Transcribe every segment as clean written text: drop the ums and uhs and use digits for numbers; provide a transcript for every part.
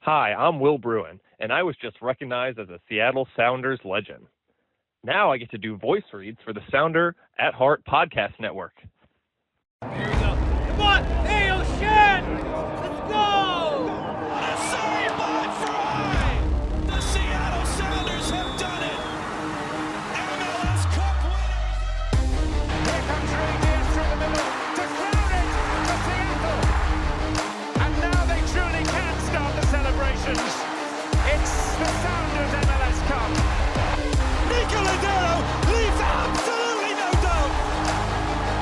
Hi, I'm Will Bruin, and I was just recognized as a Seattle Sounders legend. Now I get to do voice reads for the Sounder at Heart podcast network. Here we go. Come on! Hey, O'Shan! Let's go! A save by Fry! The Seattle Sounders have done it! MLS Cup winners! Here comes Rangers through the middle to crown it for Seattle! And now they truly can start the celebrations. It's the Sounders MLS Cup. Nicoladero leaves absolutely no doubt!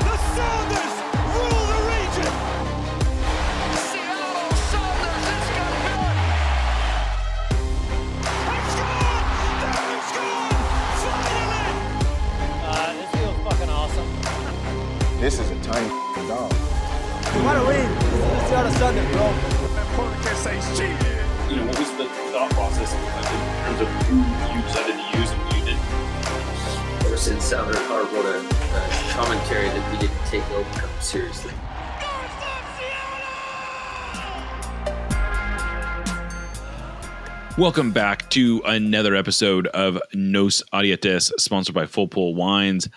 The Sounders rule the region! Seattle Sounders, it's got done! They've scored! They've scored! Finally! This feels fucking awesome. This is a tiny dog. We want to win. This is the Seattle Sounders, bro. Podcast says cheated. You know, what was the thought process in terms of who you decided to use and who you didn't? Ever since Sounder Hart wrote a commentary that we didn't take Open Cup seriously. Welcome back to another episode of Nos Audietis, sponsored by Full Pull Wines.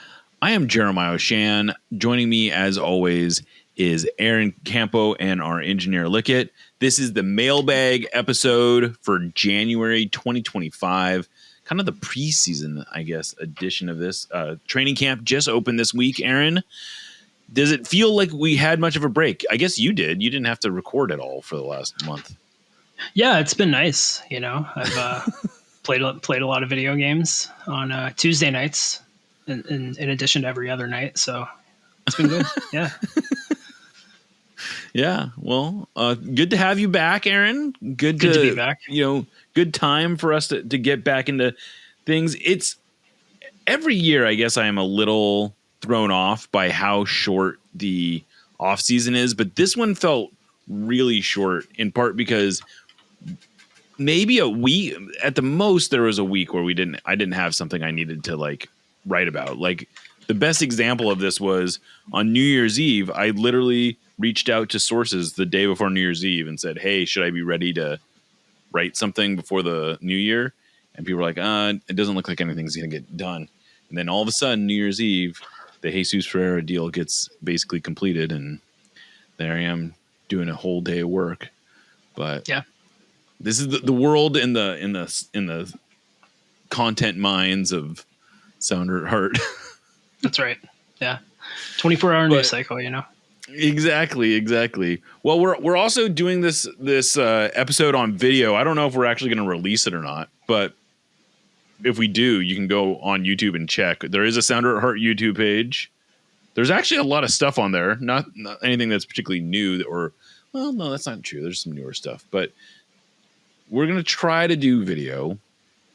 I am Jeremiah O'Shan. Joining me, as always, is Aaron Campo and our engineer Lickett. This is the mailbag episode for January 2025. Kind of the preseason, I guess, edition of this. Training camp just opened this week, Aaron. Does it feel like we had much of a break? I guess you did. You didn't have to record at all for the last month. Yeah, it's been nice. You know, I've played a lot of video games on Tuesday nights, in addition to every other night. So it's been good. Yeah. Yeah. Well, good to have you back, Aaron. Good to be back. You know, good time for us to get back into things. It's every year, I guess I am a little thrown off by how short the off season is, but this one felt really short in part because maybe a week at the most, there was a week where I didn't have something I needed to like write about. Like the best example of this was on New Year's Eve. I literally reached out to sources the day before New Year's Eve and said, "Hey, should I be ready to write something before the new year?" And people were like, it doesn't look like anything's going to get done. And then all of a sudden, New Year's Eve, the Jesus Ferreira deal gets basically completed. And there I am doing a whole day of work. But yeah, this is the world in the content minds of Sounder Heart. That's right. Yeah. 24-hour news cycle, you know? Exactly. Well, we're also doing this episode on video. I don't know if we're actually going to release it or not, but if we do, you can go on YouTube and check. There is a Sounder at Heart YouTube page. There's actually a lot of stuff on there. Not anything that's particularly new well, no, that's not true. There's some newer stuff, but we're going to try to do video.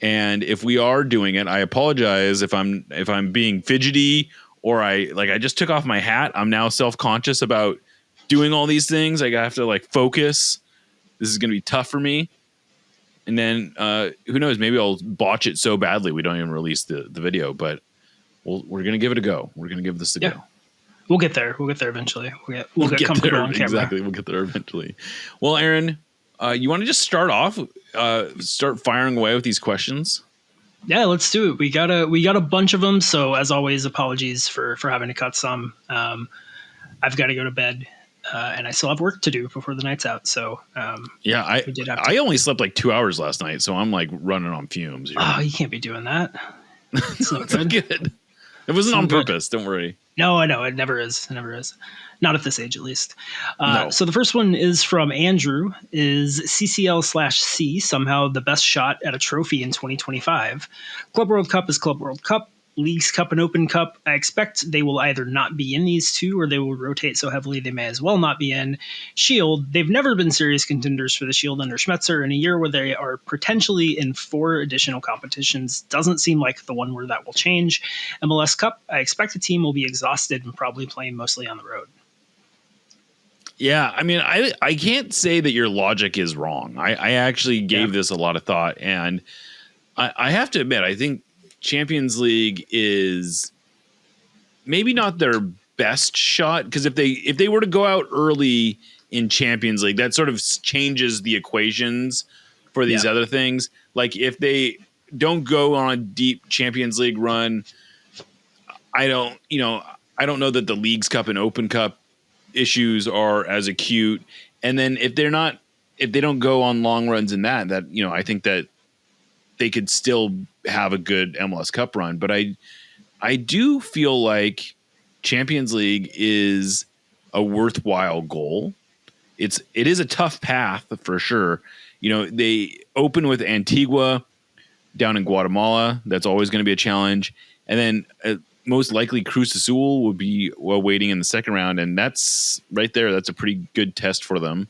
And if we are doing it, I apologize if I'm being fidgety or I just took off my hat. I'm now self-conscious about doing all these things. I have to like focus. This is going to be tough for me. And then who knows, maybe I'll botch it so badly we don't even release the video, but we're going to give it a go. We're going to give this a go. We'll get there. We'll get there eventually. We'll get comfortable on camera. Exactly. We'll get there eventually. Well, Aaron, you want to just start off, start firing away with these questions? Yeah, let's do it. We got a bunch of them. So as always, apologies for having to cut some. I've got to go to bed, and I still have work to do before the night's out. So I only slept like 2 hours last night, so I'm like running on fumes. Oh, you can't be doing that. It's not good. It wasn't on purpose. Don't worry. No, I know. It never is. It never is. Not at this age, at least. No. So the first one is from Andrew. Is CCL/C somehow the best shot at a trophy in 2025? Club World Cup is Club World Cup. Leagues Cup and Open Cup, I expect they will either not be in these two or they will rotate so heavily they may as well not be in. Shield, they've never been serious contenders for the Shield under Schmetzer. In a year where they are potentially in 4 additional competitions, doesn't seem like the one where that will change. MLS Cup, I expect the team will be exhausted and probably playing mostly on the road. Yeah, I mean, I can't say that your logic is wrong. I actually gave this a lot of thought, and I have to admit, I think Champions League is maybe not their best shot, because if they were to go out early in Champions League. That sort of changes the equations for these other things. Like if they don't go on a deep Champions League run, I don't know that the Leagues Cup and Open Cup issues are as acute. And then if they don't go on long runs in that, I think that they could still have a good MLS Cup run. But I do feel like Champions League is a worthwhile goal. It is a tough path for sure. They open with Antigua down in Guatemala. That's always going to be a challenge. And then most likely Cruz Azul will be waiting in the second round. And that's right there. That's a pretty good test for them.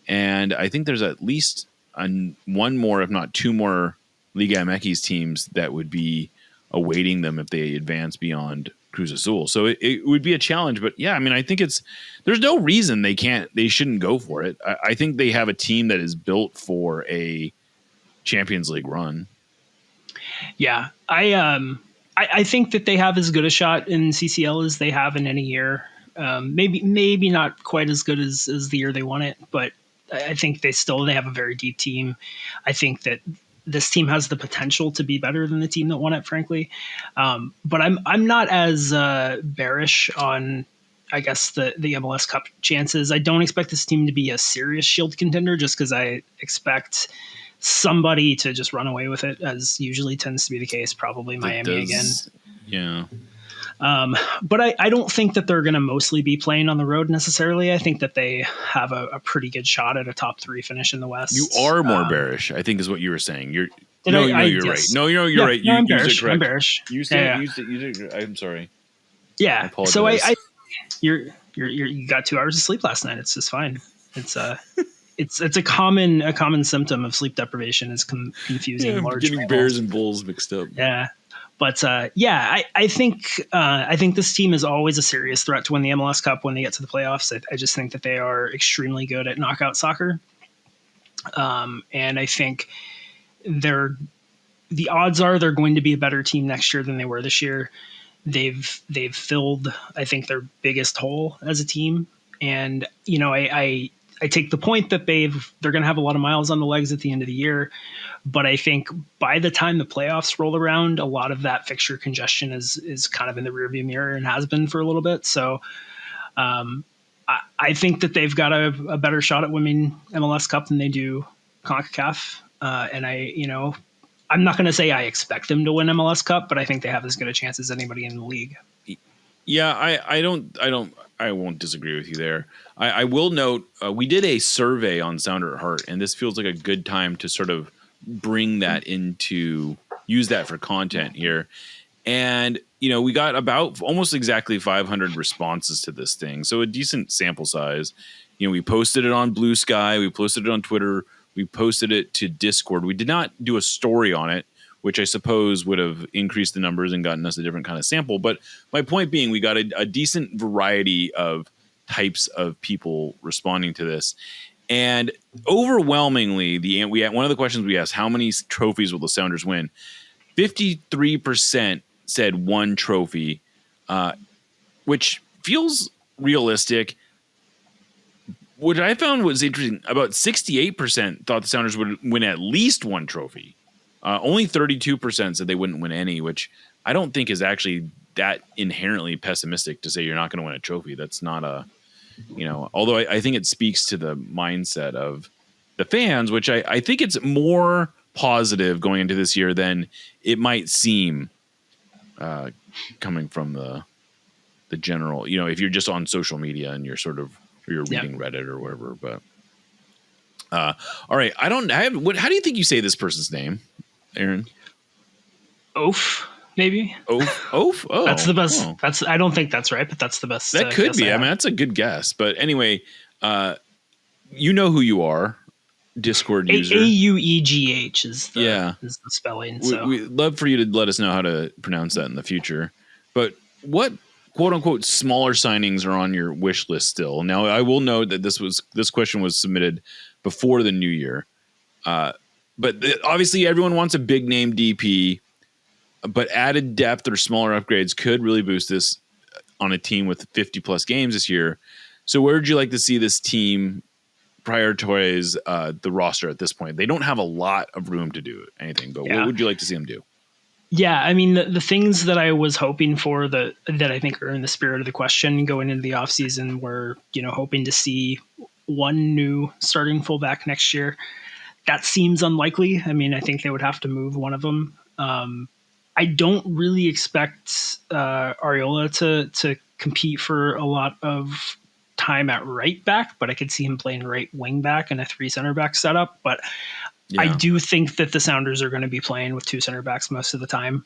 And I think there's at least one more, if not two more, Liga MX teams that would be awaiting them if they advance beyond Cruz Azul. So it would be a challenge. But yeah, I mean, I think there's no reason they shouldn't go for it. I think they have a team that is built for a Champions League run. Yeah, I think that they have as good a shot in CCL as they have in any year. Maybe not quite as good as the year they won it, but I think they have a very deep team. I think that this team has the potential to be better than the team that won it, frankly. But I'm not as bearish on, I guess, the MLS Cup chances. I don't expect this team to be a serious Shield contender just because I expect somebody to just run away with it, as usually tends to be the case, probably Miami again. Yeah. But I don't think that they're going to mostly be playing on the road necessarily. I think that they have a pretty good shot at a top 3 finish in the West. You are more bearish, I think, is what you were saying. You're right. No, you're right. I'm bearish. I'm bearish. You said, I'm sorry. Yeah. I apologize. So you got 2 hours of sleep last night. It's just fine. It's a common symptom of sleep deprivation is confusing large getting Bears and Bulls mixed up. Yeah. But I think this team is always a serious threat to win the MLS Cup when they get to the playoffs. I just think that they are extremely good at knockout soccer, and I think the odds are they're going to be a better team next year than they were this year. They've filled, I think, their biggest hole as a team, and I take the point that they're going to have a lot of miles on the legs at the end of the year. But I think by the time the playoffs roll around, a lot of that fixture congestion is kind of in the rearview mirror and has been for a little bit. So I think that they've got a better shot at winning MLS Cup than they do CONCACAF. And I'm not going to say I expect them to win MLS Cup, but I think they have as good a chance as anybody in the league. Yeah, I won't disagree with you there. I will note we did a survey on Sounder at Heart, and this feels like a good time to sort of bring that use that for content here. And, we got about almost exactly 500 responses to this thing. So a decent sample size. We posted it on Blue Sky. We posted it on Twitter. We posted it to Discord. We did not do a story on it, which I suppose would have increased the numbers and gotten us a different kind of sample. But my point being, we got a decent variety of types of people responding to this. And overwhelmingly, one of the questions we asked, how many trophies will the Sounders win? 53% said 1 trophy, which feels realistic. What I found was interesting, about 68% thought the Sounders would win at least 1 trophy. Only 32% said they wouldn't win any, which I don't think is actually that inherently pessimistic to say you're not going to win a trophy. That's not although I think it speaks to the mindset of the fans, which I think it's more positive going into this year than it might seem coming from the general, if you're just on social media and you're reading Reddit or whatever. But all right, how do you think you say this person's name, Aaron? Oaf, maybe. Oaf. Oh, that's the best. Oh. I don't think that's right, but that's the best. That could be. I mean, that's a good guess. But anyway, you know who you are. Discord user. AUEGH is the spelling. So we'd love for you to let us know how to pronounce that in the future. But what quote unquote smaller signings are on your wish list still? Now, I will note that this question was submitted before the new year. But obviously everyone wants a big name DP, but added depth or smaller upgrades could really boost this on a team with 50 plus games this year. So where would you like to see this team prioritize the roster at this point? They don't have a lot of room to do anything, but what would you like to see them do? Yeah, I mean, the things that I was hoping for that I think are in the spirit of the question going into the offseason were, hoping to see one new starting fullback next year. That seems unlikely. I mean, I think they would have to move one of them. I don't really expect Ariola to compete for a lot of time at right back, but I could see him playing right wing back in a 3 center back setup. But I do think that the Sounders are going to be playing with 2 center backs most of the time.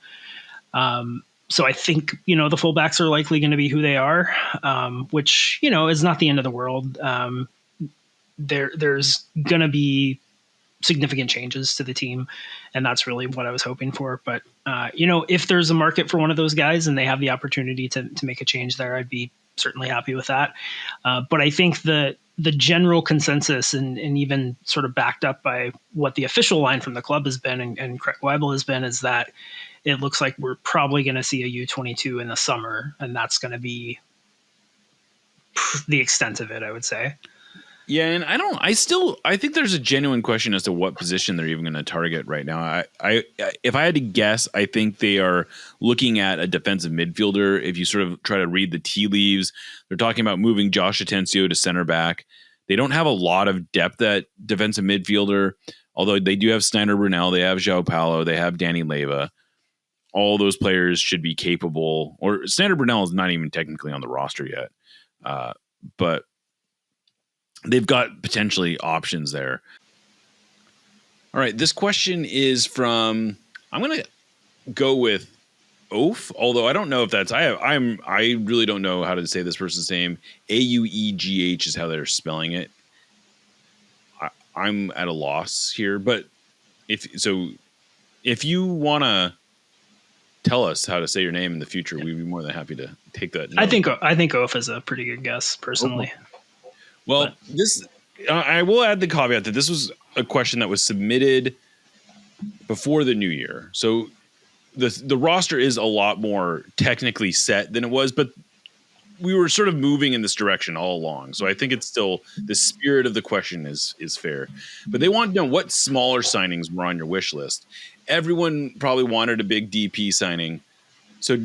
So I think, the fullbacks are likely going to be who they are, which, is not the end of the world. There's going to be significant changes to the team, and that's really what I was hoping for. But, if there's a market for one of those guys and they have the opportunity to make a change there, I'd be certainly happy with that. But I think the general consensus and even sort of backed up by what the official line from the club has been and Craig Weibel has been is that it looks like we're probably going to see a U22 in the summer, and that's going to be the extent of it, I would say. Yeah, and I think there's a genuine question as to what position they're even going to target right now. If I had to guess, I think they are looking at a defensive midfielder. If you sort of try to read the tea leaves, they're talking about moving Josh Atencio to center back. They don't have a lot of depth at defensive midfielder, although they do have Snyder Brunel, they have João Paulo, they have Danny Leyva. All those players should be capable, or Snyder Brunel is not even technically on the roster yet, but they've got potentially options there. All right, this question is from, I'm going to go with Oaf, although I don't know if that's, I really don't know how to say this person's name. Auegh is how they're spelling it. I'm at a loss here, but if you want to tell us how to say your name in the future, we'd be more than happy to take that note. I think Oaf is a pretty good guess, personally. Well, I will add the caveat that this was a question that was submitted before the new year. So the roster is a lot more technically set than it was, but we were sort of moving in this direction all along. So I think it's still the spirit of the question is fair. But they want to know what smaller signings were on your wish list. Everyone probably wanted a big DP signing. So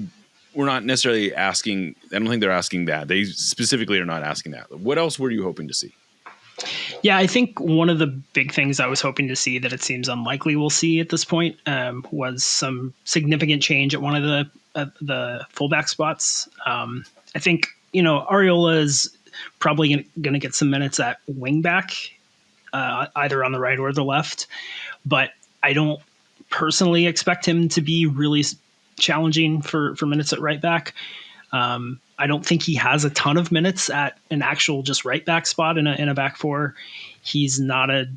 we're not necessarily asking, I don't think they're asking that. They specifically are not asking that. What else were you hoping to see? Yeah, I think one of the big things I was hoping to see that it seems unlikely we'll see at this point was some significant change at one of the fullback spots. I think, Ariola is probably going to get some minutes at wingback, either on the right or the left, but I don't personally expect him to be really challenging for minutes at right back. I don't think he has a ton of minutes at an actual just right back spot in a back four. He's not a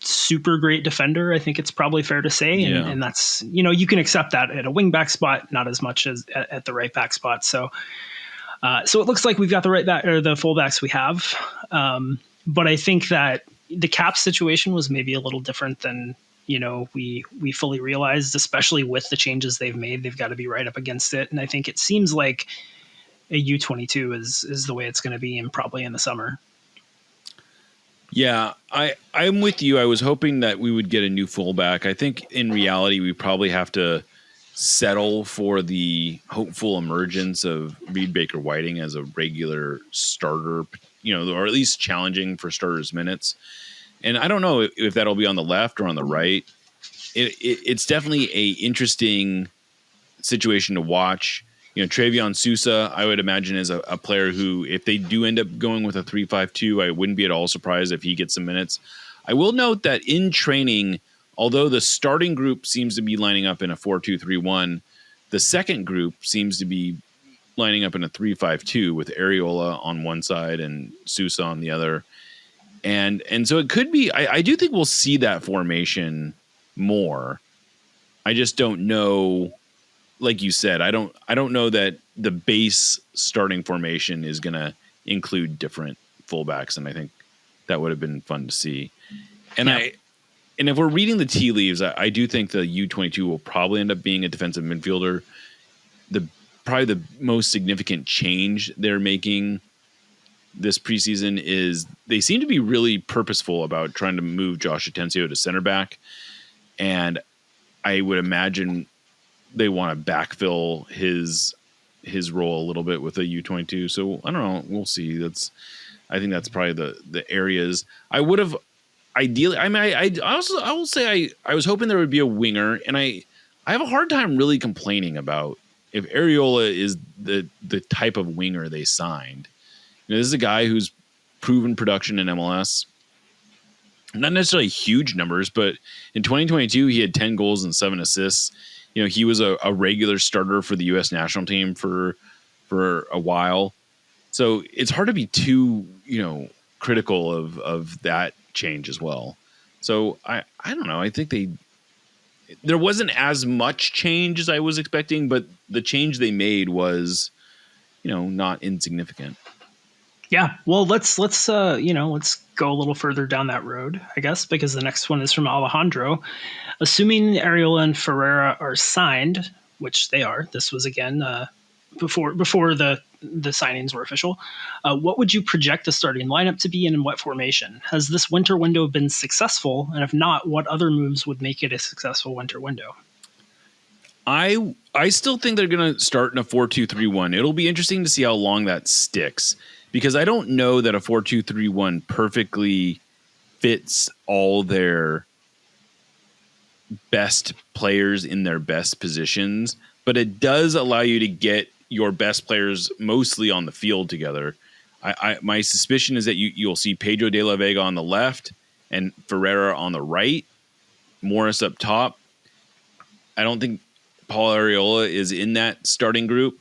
super great defender, I think it's probably fair to say. And that's, you can accept that at a wing back spot, not as much as at the right back spot. So it looks like we've got the right back or the fullbacks we have. But I think that the cap situation was maybe a little different than, we fully realized, especially with the changes they've made. They've got to be right up against it. And I think it seems like a U22 is the way it's going to be, and probably in the summer. Yeah, I'm with you. I was hoping that we would get a new fullback. I think in reality, we probably have to settle for the hopeful emergence of Reed Baker-Whiting as a regular starter, or at least challenging for starters minutes. And I don't know if that'll be on the left or on the right. It's definitely a interesting situation to watch. Travion Sousa, I would imagine, is a player who, if they do end up going with a 3-5-2, I wouldn't be at all surprised if he gets some minutes. I will note that in training, although the starting group seems to be lining up in a 4-2-3-1, the second group seems to be lining up in a 3-5-2 with Ariola on one side and Sousa on the other. And so it could be, I do think we'll see that formation more. I just don't know, like you said, I don't know that the base starting formation is going to include different fullbacks. And I think that would have been fun to see. And and if we're reading the tea leaves, I do think the U22 will probably end up being a defensive midfielder. Probably the most significant change they're making this preseason is they seem to be really purposeful about trying to move Josh Atencio to center back. And I would imagine they want to backfill his role a little bit with a U22. So I don't know. We'll see. I think that's probably the areas I would have ideally. I mean, I will say I was hoping there would be a winger, and I have a hard time really complaining about if Areola is the type of winger they signed. You know, this is a guy who's proven production in MLS. Not necessarily huge numbers, but in 2022, he had 10 goals and 7 assists. You know, he was a regular starter for the U.S. national team for a while. So it's hard to be too, critical of that change as well. So I don't know. I think there wasn't as much change as I was expecting, but the change they made was, not insignificant. Yeah, well, let's go a little further down that road, I guess, because the next one is from Alejandro. Assuming Areola and Ferreira are signed, which they are, this was again before the signings were official. What would you project the starting lineup to be and in what formation? Has this winter window been successful? And if not, what other moves would make it a successful winter window? I still think they're going to start in a 4-2-3-1. It'll be interesting to see how long that sticks, because I don't know that a 4-2-3-1 perfectly fits all their best players in their best positions, but it does allow you to get your best players mostly on the field together. My suspicion is that you'll see Pedro de la Vega on the left and Ferreira on the right, Morris up top. I don't think Paul Areola is in that starting group.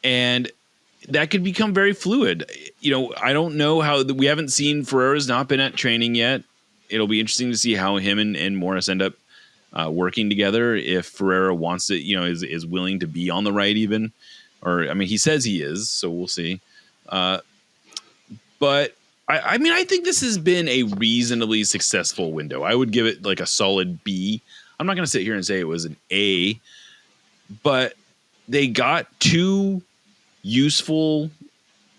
And that could become very fluid. I don't know how we haven't seen Ferreira's not been at training yet. It'll be interesting to see how him and Morris end up working together. If Ferreira wants to, is willing to be on the right even, or, he says he is, so we'll see. But I think this has been a reasonably successful window. I would give it like a solid B. I'm not going to sit here and say it was an A, but they got 2 useful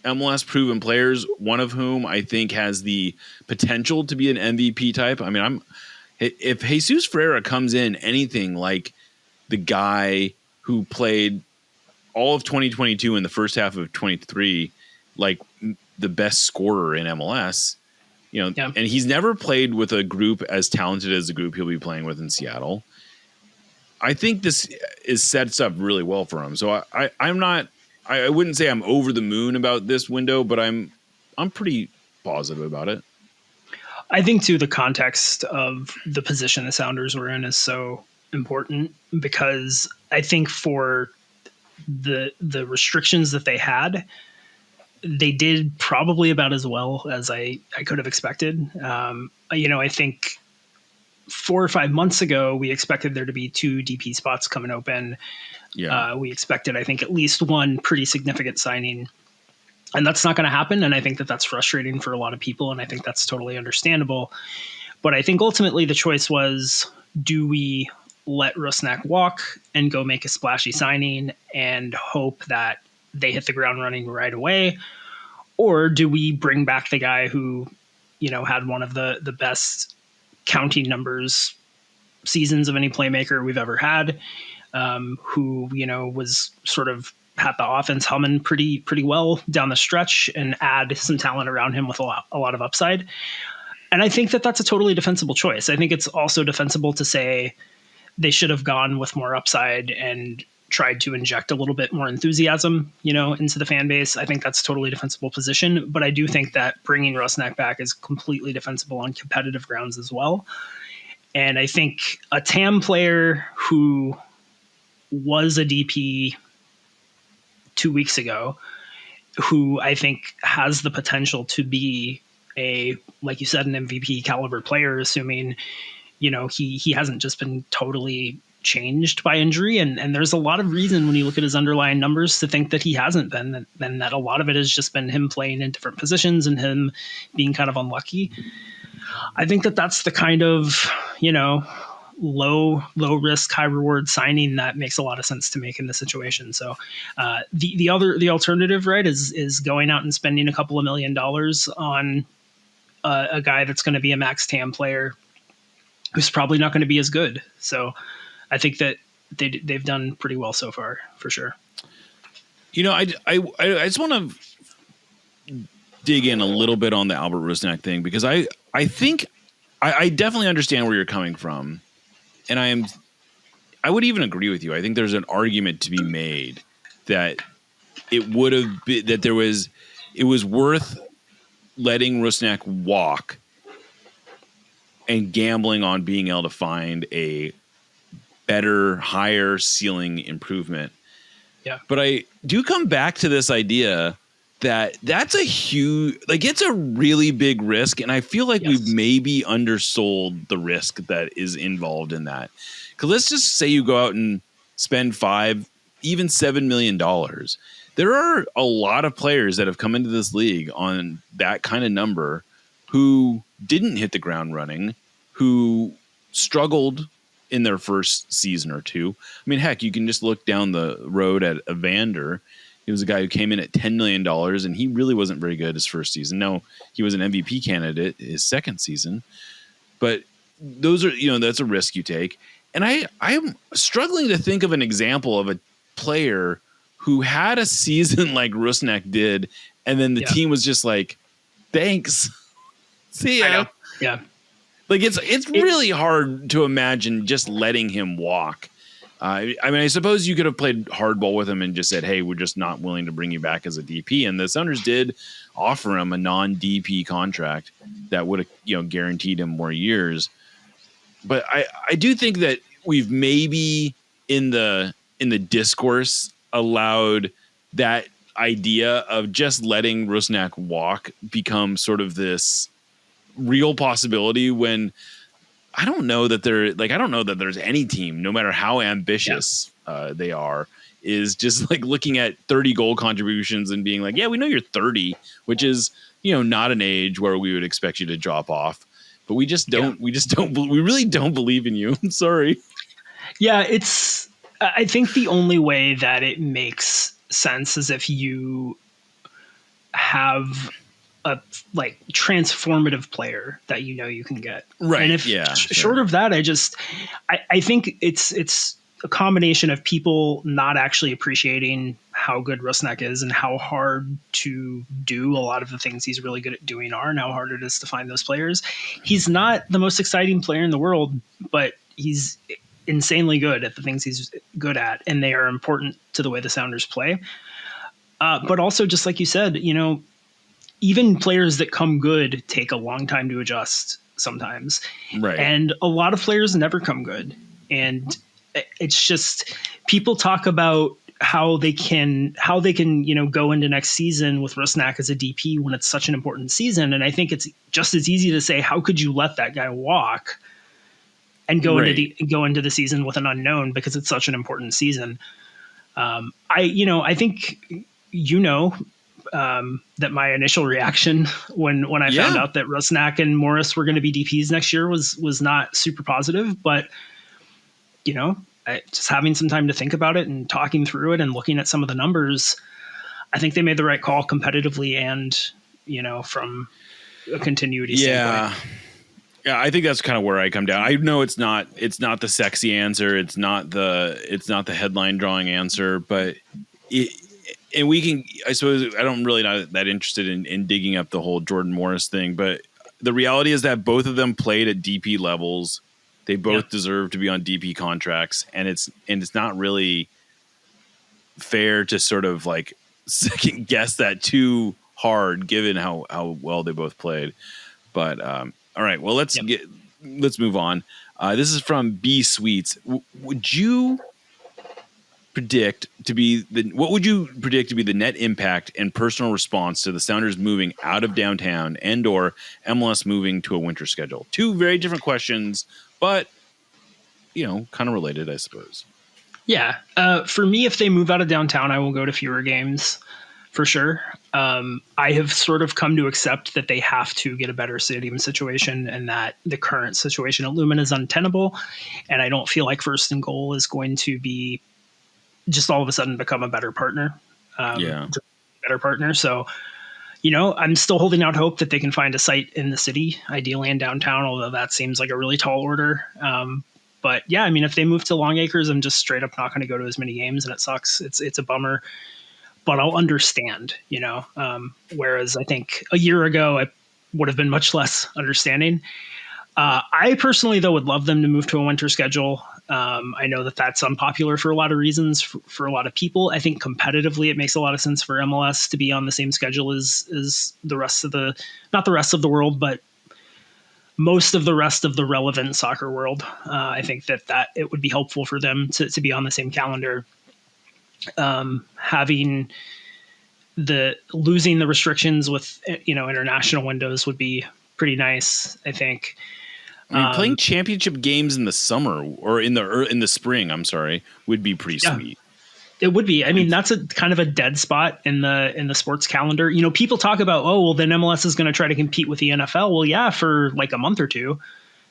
MLS proven players, one of whom I think has the potential to be an MVP type. If Jesus Ferreira comes in anything like the guy who played all of 2022 in the first half of 23, like the best scorer in MLS, and he's never played with a group as talented as the group he'll be playing with in Seattle. I think this sets up really well for him. So I wouldn't say I'm over the moon about this window, but I'm pretty positive about it. I think too, the context of the position the Sounders were in is so important, because I think for the restrictions that they had, they did probably about as well as I could have expected. I think 4 or 5 months ago, we expected there to be 2 DP spots coming open. Yeah. We expected, I think, at least one pretty significant signing, and that's not going to happen. And I think that that's frustrating for a lot of people, and I think that's totally understandable. But I think ultimately the choice was, do we let Rusnak walk and go make a splashy signing and hope that they hit the ground running right away? Or do we bring back the guy who, had one of the best counting numbers seasons of any playmaker we've ever had, who, was sort of had the offense humming pretty well down the stretch, and add some talent around him with a lot of upside. And I think that that's a totally defensible choice. I think it's also defensible to say they should have gone with more upside and tried to inject a little bit more enthusiasm, into the fan base. I think that's a totally defensible position, but I do think that bringing Rusnak back is completely defensible on competitive grounds as well. And I think a TAM player who was a DP 2 weeks ago, who I think has the potential to be like you said, an MVP caliber player, assuming, he hasn't just been totally changed by injury. And there's a lot of reason when you look at his underlying numbers to think that he hasn't been, and that a lot of it has just been him playing in different positions and him being kind of unlucky. I think that that's the kind of, low risk, high reward signing that makes a lot of sense to make in this situation. So the alternative, right, is going out and spending a couple of $1 million on a guy that's going to be a max TAM player who's probably not going to be as good. So I think that they've done pretty well so far, for sure. You know, I just want to dig in a little bit on the Albert Rusnak thing, because I think I definitely understand where you're coming from, and I would even agree with you. I think there's an argument to be made that it would have been that it was worth letting Rusnak walk and gambling on being able to find a better, higher ceiling improvement. Yeah. But I do come back to this idea that that's a huge, like, it's a really big risk. And I feel like we've maybe undersold the risk that is involved in that. Because let's just say you go out and spend $5, even $7 million. There are a lot of players that have come into this league on that kind of number who didn't hit the ground running, who struggled in their first season or two. I mean, heck, you can just look down the road at Evander. He was a guy who came in at $10 million, and he really wasn't very good his first season. No, he was an MVP candidate his second season. But those are, that's a risk you take. And I'm struggling to think of an example of a player who had a season like Rusnak did, and then the team was just like, thanks. See ya. I know. Yeah. Like it's really hard to imagine just letting him walk. I mean, I suppose you could have played hardball with him and just said, hey, we're just not willing to bring you back as a DP. And the Sounders did offer him a non-DP contract that would have, guaranteed him more years. But I do think that we've maybe in the discourse allowed that idea of just letting Rusnak walk become sort of this real possibility, when I don't know that there's any team, no matter how ambitious they are, is just like looking at 30 goal contributions and being like, yeah, we know you're 30, which is, not an age where we would expect you to drop off, but we really don't believe in you. Sorry. Yeah. I think the only way that it makes sense is if you have a transformative player that you can get. Right. And if short of that, I think it's a combination of people not actually appreciating how good Rusnak is and how hard to do a lot of the things he's really good at doing are, and how hard it is to find those players. He's not the most exciting player in the world, but he's insanely good at the things he's good at, and they are important to the way the Sounders play. But also, just like you said, even players that come good take a long time to adjust sometimes. Right. And a lot of players never come good. And it's just, people talk about how they can, go into next season with Rusnak as a DP when it's such an important season. And I think it's just as easy to say, how could you let that guy walk and go into the season with an unknown, because it's such an important season. I think, that my initial reaction when I found out that Rusnak and Morris were going to be DPs next year was not super positive, but just having some time to think about it and talking through it and looking at some of the numbers, I think they made the right call competitively and, from a continuity standpoint. Yeah, I think that's kind of where I come down. I know it's not the sexy answer. It's not the headline drawing answer, but and we can, I suppose, I don't really not that interested in digging up the whole Jordan Morris thing, but the reality is that both of them played at DP levels. They both deserve to be on DP contracts, and it's not really fair to sort of like second guess that too hard, given how well they both played. But all right, well let's move on. This is from B Sweets. Would you predict to be the net impact and personal response to the Sounders moving out of downtown and or MLS moving to a winter schedule? Two very different questions, but kind of related, I suppose. Yeah. For me, if they move out of downtown, I will go to fewer games. for sure. I have sort of come to accept that they have to get a better stadium situation and that the current situation at Lumen is untenable. And I don't feel like First and Goal is going to be just all of a sudden become a better partner. Better partner. So, I'm still holding out hope that they can find a site in the city, ideally in downtown, although that seems like a really tall order. But yeah, I mean, if they move to Long Acres, I'm just straight up not going to go to as many games, and it sucks. It's a bummer. But I'll understand, whereas I think a year ago I would have been much less understanding. I personally, though, would love them to move to a winter schedule. I know that that's unpopular for a lot of reasons for a lot of people. I think competitively it makes a lot of sense for MLS to be on the same schedule as the rest of not the rest of the world, but most of the rest of the relevant soccer world. I think that it would be helpful for them to be on the same calendar. Having losing the restrictions with international windows would be pretty nice, I think. I mean, playing championship games in the summer or in the spring, would be pretty sweet. It would be. I mean, that's a kind of a dead spot in the sports calendar. People talk about, then MLS is going to try to compete with the NFL. Well, yeah, for like a month or two,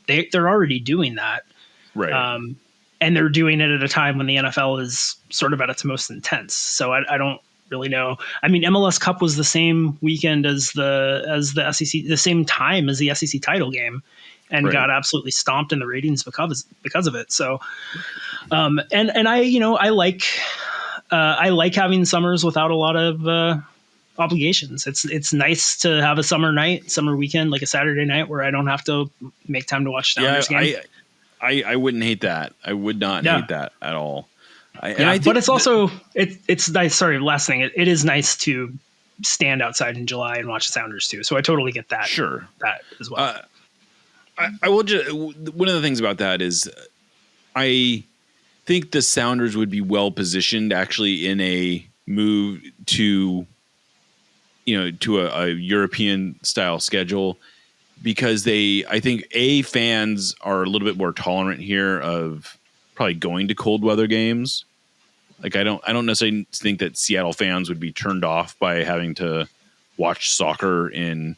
they're already doing that. Right. And they're doing it at a time when the NFL is sort of at its most intense. So I don't really know. I mean, MLS Cup was the same weekend as the SEC, the same time as the SEC title game, and got absolutely stomped in the ratings because of it. So, and I like having summers without a lot of obligations. It's nice to have a summer weekend, like a Saturday night where I don't have to make time to watch Sounders game. I wouldn't hate that. I would not hate that at all. But it's also it's nice. Sorry, last thing. It is nice to stand outside in July and watch the Sounders too. So I totally get that. Sure, that as well. I will just, one of the things about that is I think the Sounders would be well positioned actually in a move to a European style schedule, because I think fans are a little bit more tolerant here of probably going to cold weather games. Like I don't necessarily think that Seattle fans would be turned off by having to watch soccer in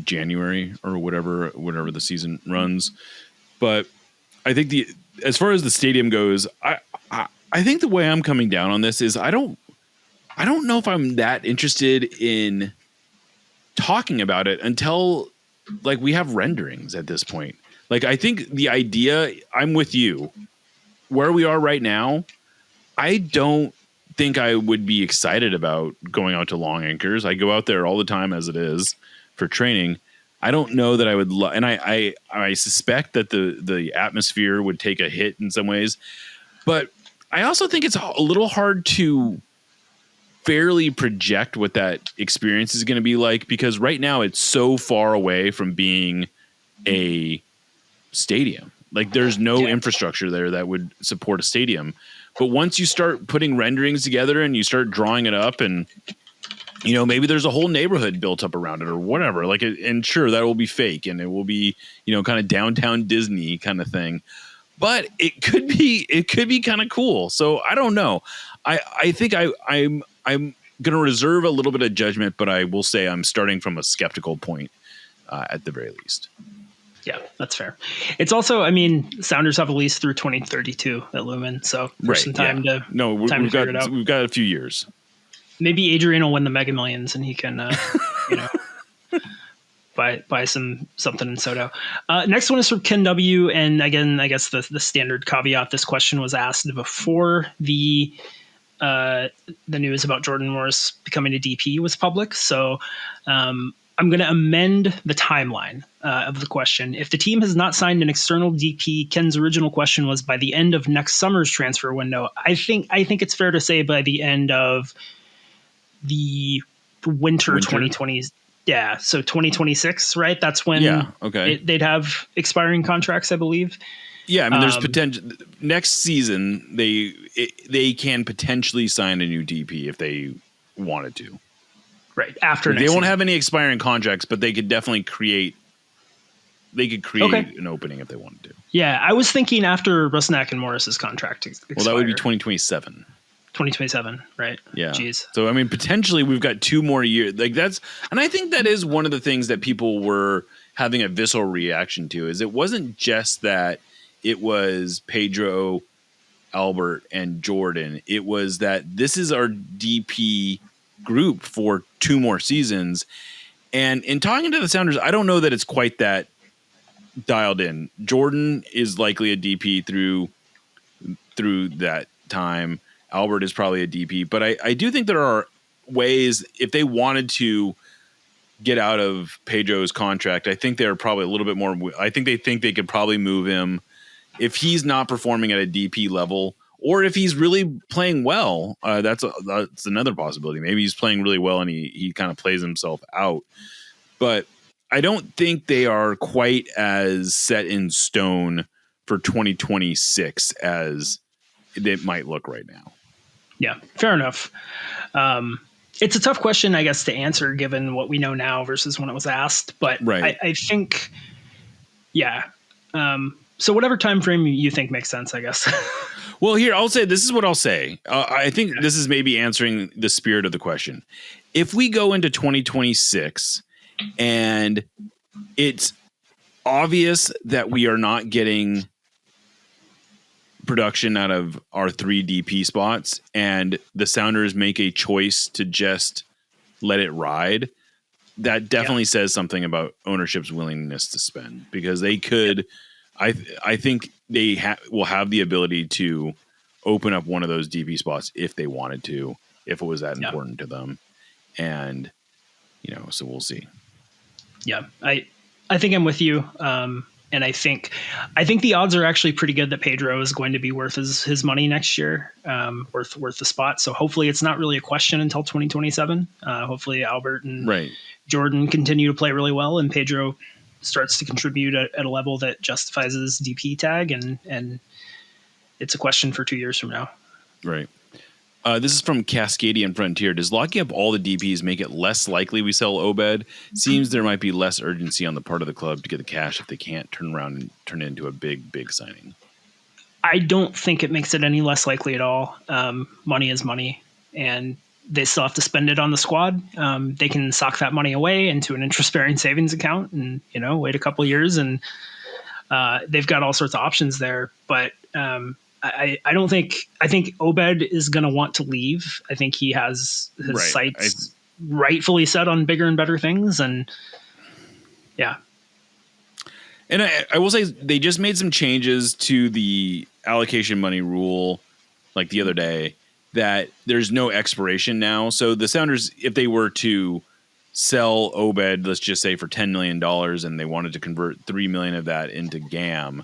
January or whatever the season runs. But I think as far as the stadium goes, I think the way I'm coming down on this is I don't know if I'm that interested in talking about it until like we have renderings at this point. Like, I think the idea, I'm with you where we are right now. I don't think I would be excited about going out to Long Acres. I go out there all the time as it is for training. I don't know that I would and I suspect that the atmosphere would take a hit in some ways, but I also think it's a little hard to fairly project what that experience is going to be like, because right now it's so far away from being a stadium. Like there's no infrastructure there that would support a stadium. But once you start putting renderings together and you start drawing it up, and maybe there's a whole neighborhood built up around it or whatever, like, and sure, that will be fake and it will be, kind of downtown Disney kind of thing, but it could be kind of cool. So I don't know. I think I'm going to reserve a little bit of judgment, but I will say I'm starting from a skeptical point at the very least. Yeah, that's fair. It's also, I mean, Sounders have a lease through 2032 at Lumen, so there's some time to figure it out. We've got a few years. Maybe Adrian will win the Mega Millions and he can, buy something in Soto. Next one is from Ken W. And again, I guess the standard caveat, this question was asked before the news about Jordan Morris becoming a DP was public. So I'm going to amend the timeline of the question. If the team has not signed an external DP, Ken's original question was by the end of next summer's transfer window. I think it's fair to say by the end of the winter. 2020. Yeah, so 2026, right? That's when they'd have expiring contracts, I believe. Yeah, I mean, there's potential. Next season, they can potentially sign a new DP if they wanted to. Right after they won't have any expiring contracts, but they could definitely create. They could create an opening if they wanted to. Yeah, I was thinking after Rusnak and Morris's contract expired. Well, that would be 2027. 2027, right? Yeah. Jeez. So, I mean, potentially we've got 2 more years. And I think that is one of the things that people were having a visceral reaction to, is it wasn't just that it was Pedro, Albert, and Jordan. It was that this is our DP group for 2 more seasons. And in talking to the Sounders, I don't know that it's quite that dialed in. Jordan is likely a DP through that time. Albert is probably a DP, but I do think there are ways, if they wanted to get out of Pedro's contract, I think they're probably a little bit more. I think they could probably move him if he's not performing at a DP level, or if he's really playing well. That's another possibility. Maybe he's playing really well and he kind of plays himself out. But I don't think they are quite as set in stone for 2026 as it might look right now. Yeah, fair enough. It's a tough question, I guess, to answer given what we know now versus when it was asked. But right. I think, yeah. So whatever time frame you think makes sense, I guess. Well, here, I'll say, this is what I'll say. I think this is maybe answering the spirit of the question. If we go into 2026 and it's obvious that we are not getting production out of our 3 DP spots and the Sounders make a choice to just let it ride, that definitely says something about ownership's willingness to spend, because they could, I think they will have the ability to open up one of those DP spots if they wanted to, if it was that important to them. And, so we'll see. Yeah. I think I'm with you. And I think the odds are actually pretty good that Pedro is going to be worth his money next year, worth the spot. So hopefully it's not really a question until 2027. Hopefully Albert and Jordan continue to play really well, and Pedro starts to contribute at a level that justifies his DP tag, and it's a question for 2 years from now. Right. This is from Cascadian Frontier. Does locking up all the DPs make it less likely we sell Obed? Seems there might be less urgency on the part of the club to get the cash if they can't turn around and turn it into a big signing. I don't think it makes it any less likely at all. Money is money, and they still have to spend it on the squad. They can sock that money away into an interest-bearing savings account and, wait a couple of years, and they've got all sorts of options there. But I don't think, I think Obed is going to want to leave. I think he has his sights rightfully set on bigger and better things. And yeah. And I will say they just made some changes to the allocation money rule like the other day, that there's no expiration now. So the Sounders, if they were to sell Obed, let's just say for $10 million, and they wanted to convert $3 million of that into GAM,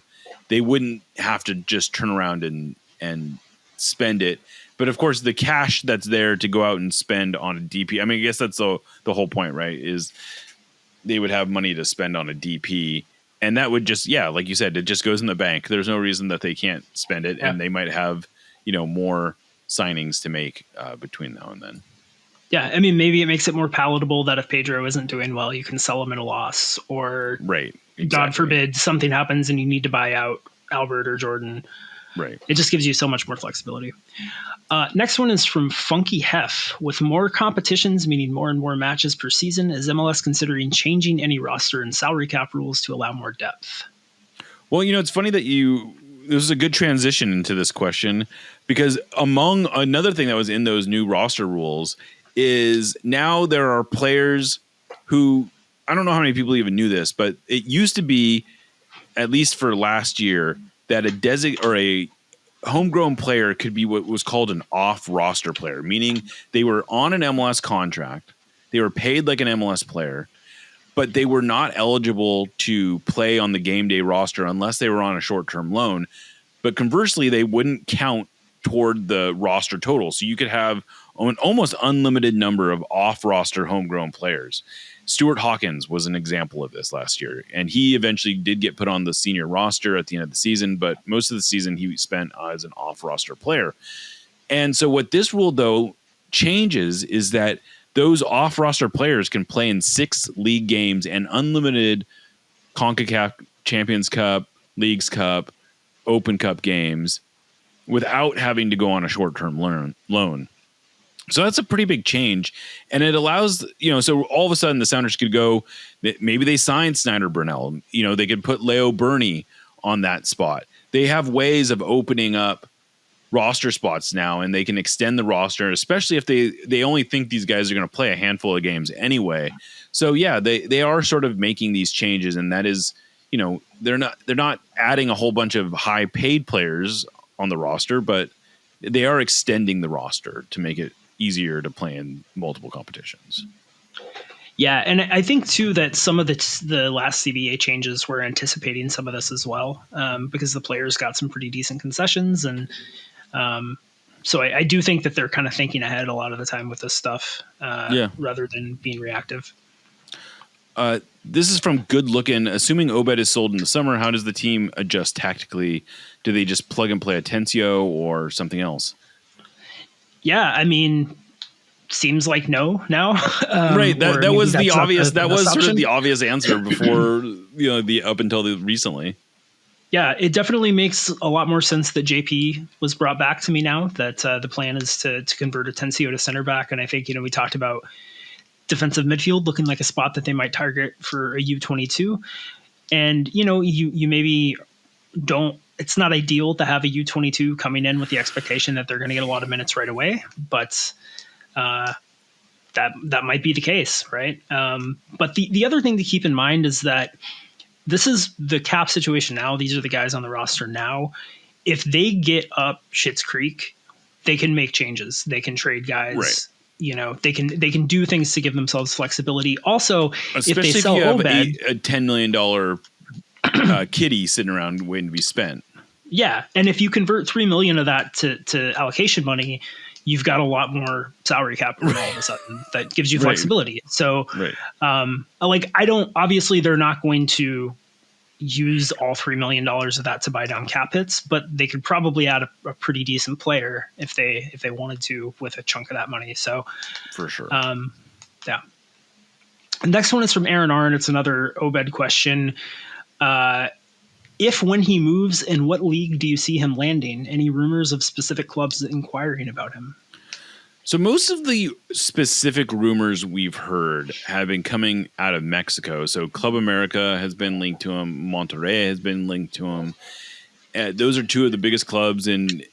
they wouldn't have to just turn around and spend it. But of course, the cash that's there to go out and spend on a DP, I mean, I guess that's the whole point, right? Is they would have money to spend on a DP, and that would just, like you said, it just goes in the bank. There's no reason that they can't spend it, and they might have, more signings to make between now and then. Yeah, I mean, maybe it makes it more palatable that if Pedro isn't doing well, you can sell him at a loss, or God forbid something happens and you need to buy out Albert or Jordan. Right. It just gives you so much more flexibility. Next one is from Funky Hef. With more competitions, meaning more and more matches per season, is MLS considering changing any roster and salary cap rules to allow more depth? Well, it's funny that this is a good transition into this question, because among another thing that was in those new roster rules is now there are players who, I don't know how many people even knew this, but it used to be, at least for last year, that a homegrown player could be what was called an off-roster player, meaning they were on an MLS contract, they were paid like an MLS player, but they were not eligible to play on the game day roster unless they were on a short-term loan. But conversely, they wouldn't count toward the roster total. So you could have an almost unlimited number of off-roster homegrown players. Stuart Hawkins was an example of this last year, and he eventually did get put on the senior roster at the end of the season, but most of the season he spent as an off-roster player. And so what this rule, though, changes is that those off-roster players can play in 6 league games and unlimited CONCACAF Champions Cup, Leagues Cup, Open Cup games without having to go on a short-term loan. So that's a pretty big change. And it allows, so all of a sudden the Sounders could go, maybe they sign Snyder Burnell. They could put Leo Burney on that spot. They have ways of opening up roster spots now, and they can extend the roster, especially if they only think these guys are going to play a handful of games anyway. So yeah, they are sort of making these changes, and that is, they're not adding a whole bunch of high paid players on the roster, but they are extending the roster to make it easier to play in multiple competitions. Yeah, and I think too that some of the last CBA changes were anticipating some of this as well, because the players got some pretty decent concessions, and so I do think that they're kind of thinking ahead a lot of the time with this stuff, rather than being reactive. This is from Good Looking. Assuming Obed is sold in the summer, how does the team adjust tactically? Do they just plug and play Atencio or something else? Yeah, I mean, seems like no now. Right. That was the obvious. That was sort of the obvious answer before, up until recently. Yeah, it definitely makes a lot more sense that JP was brought back to me now. That the plan is to convert Atencio to center back, and I think we talked about defensive midfield looking like a spot that they might target for a U22, and you maybe don't. It's not ideal to have a U22 coming in with the expectation that they're going to get a lot of minutes right away, but that might be the case, right? But the other thing to keep in mind is that this is the cap situation now. These are the guys on the roster now. If they get up Schitt's Creek, they can make changes. They can trade guys. Right. They can do things to give themselves flexibility. Also, especially if they sell you have Obed, a $10 million kitty sitting around waiting to be spent. Yeah, and if you convert $3 million of that to allocation money, you've got a lot more salary cap all of a sudden. That gives you flexibility. Right. So, obviously they're not going to use all $3 million of that to buy down cap hits, but they could probably add a pretty decent player if they wanted to with a chunk of that money. So, for sure. Yeah. The next one is from Aaron R, and it's another Obed question. If when he moves, in what league do you see him landing? Any rumors of specific clubs inquiring about him? So most of the specific rumors we've heard have been coming out of Mexico. So Club America has been linked to him. Monterrey has been linked to him. Those are two of the biggest clubs in